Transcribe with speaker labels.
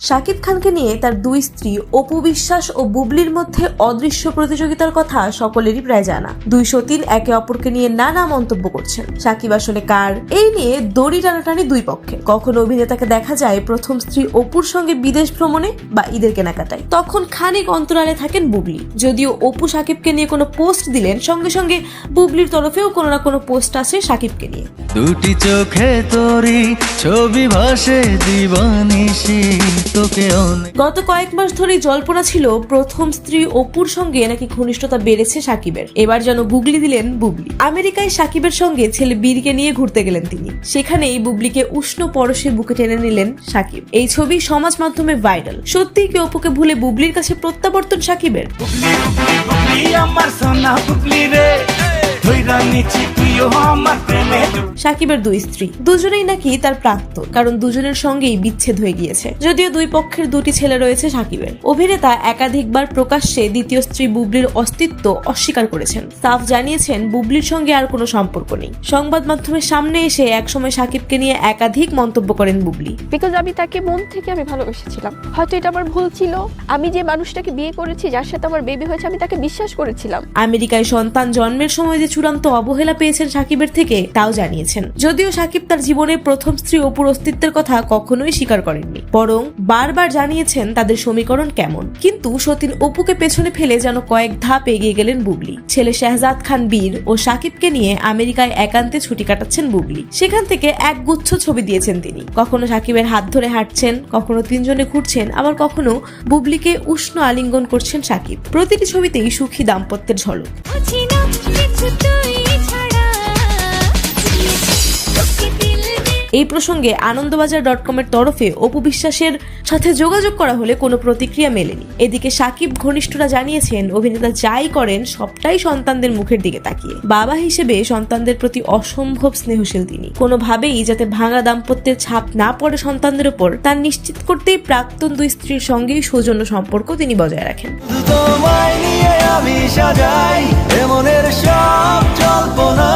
Speaker 1: শাকিব খানকে নিয়ে তার দুই স্ত্রী অপু বিশ্বাস ও বুবলির মধ্যে অদৃশ্য প্রতিযোগিতার কথা সকলেরই প্রায় জানা। দুই সতীন একে অপরকে নিয়ে নানা মন্তব্য করছেন। শাকিব আসলে কার, এই নিয়ে দড়ি টানাটানি দুই পক্ষে। কখনো অভিনেতাকে দেখা যায় প্রথম স্ত্রী অপুর সঙ্গে বিদেশ ভ্রমণে বা ঈদের কেনাকাটায়, তখন খানিক অন্তরালে থাকেন বুবলি। যদিও অপু শাকিবকে নিয়ে কোনো পোস্ট দিলেন, সঙ্গে সঙ্গে বুবলির তরফেও কোনো না কোনো পোস্ট আসে শাকিবকে নিয়ে।
Speaker 2: দুটি চোখে তোরি ছবি ভাসে দিবানিশি তোকে অনেক।
Speaker 1: গত কয়েক মাস ধরেই জল্পনা ছিল প্রথম স্ত্রী অপুর সঙ্গে নাকি ঘনিষ্ঠতা বেড়েছে শাকিবের। এবার যেন বুগলি দিলেন বুবলি। আমেরিকায় শাকিবের সঙ্গে ছেলে বীরকে নিয়ে ঘুরতে গেলেন তিনি। সেখানেই বুবলিকে উষ্ণ পরশে বুকে টেনে নিলেন শাকিব। এই ছবি সমাজ মাধ্যমে ভাইরাল। সত্যিই কি অপুকে ভুলে বুবলির কাছে প্রত্যাবর্তন শাকিবের? শাকিবের দুই স্ত্রী, দুজনেই নাকি তার প্রাক্তন, কারণ দুজনের সঙ্গেই বিচ্ছেদ হয়ে গিয়েছে। যদিও দুই পক্ষের দুটি ছেলে রয়েছে শাকিবের। অভিনেতা একাধিকবার প্রকাশ্যে দ্বিতীয় স্ত্রী বুবলির অস্তিত্ব অস্বীকার করেছেন। সাফ জানিয়েছেন বুবলির সঙ্গে আর কোনো সম্পর্ক নেই। সংবাদ মাধ্যমের সামনে এসে একসময় শাকিবকে নিয়ে একাধিক মন্তব্য করেন বুবলি।
Speaker 3: বিকজ আমি তাকে মন থেকে ভালোবেসেছিলাম। হয়তো এটা আমার ভুল ছিল। আমি যে মানুষটাকে বিয়ে করেছি, যার সাথে আমার বেবি হয়েছে, আমি তাকে বিশ্বাস করেছিলাম।
Speaker 1: আমেরিকায় সন্তান জন্মের সময় যে চূড়ান্ত অবহেলা পেয়েছেন শাকিবের থেকে, তাও জানিয়েছেন। যদিও শাকিব তার জীবনের প্রথম স্ত্রী অপুর অস্তিত্বের কথা কখনোই স্বীকার করেননি, বরং বারবার জানিয়েছেন তাদের সমীকরণ কেমন। কিন্তু সতীন অপুকে পেছনে ফেলে যেন কয়েক ধাপ এগিয়ে গেলেন বুবলি। ছেলে শাহজাদ খান বীর ও শাকিবকে নিয়ে আমেরিকায় একান্তে ছুটি কাটাচ্ছেন বুবলি। সেখান থেকে এক গুচ্ছ ছবি দিয়েছেন তিনি। কখনো শাকিবের হাত ধরে হাঁটছেন, কখনো তিনজনে ঘুরছেন, আবার কখনো বুবলিকে উষ্ণ আলিঙ্গন করছেন শাকিব। প্রতিটি ছবিতেই সুখী দাম্পত্যের ঝলক। এই প্রসঙ্গে আনন্দবাজার.com এর তরফে অপু বিশ্বাসের সাথে যোগাযোগ করা হলে কোনো প্রতিক্রিয়া মেলেনি। এদিকে শাকিব ঘনিষ্ঠরা জানিয়েছেন অভিনেতা যাই করেন সবটাই সন্তানদের মুখের দিকে তাকিয়ে। বাবা হিসেবে সন্তানদের প্রতি অসম্ভব স্নেহশীল তিনি। কোনোভাবেই যাতে ভাঙা দাম্পত্যের ছাপ না পড়ে সন্তানদের উপর, তা নিশ্চিত করতেই প্রাক্তন দুই স্ত্রীর সঙ্গেই সৌজন্য সম্পর্ক তিনি বজায় রাখেন।
Speaker 2: তোমায় নিয়ে আমি সাজাই এমনের সব জল্পনা।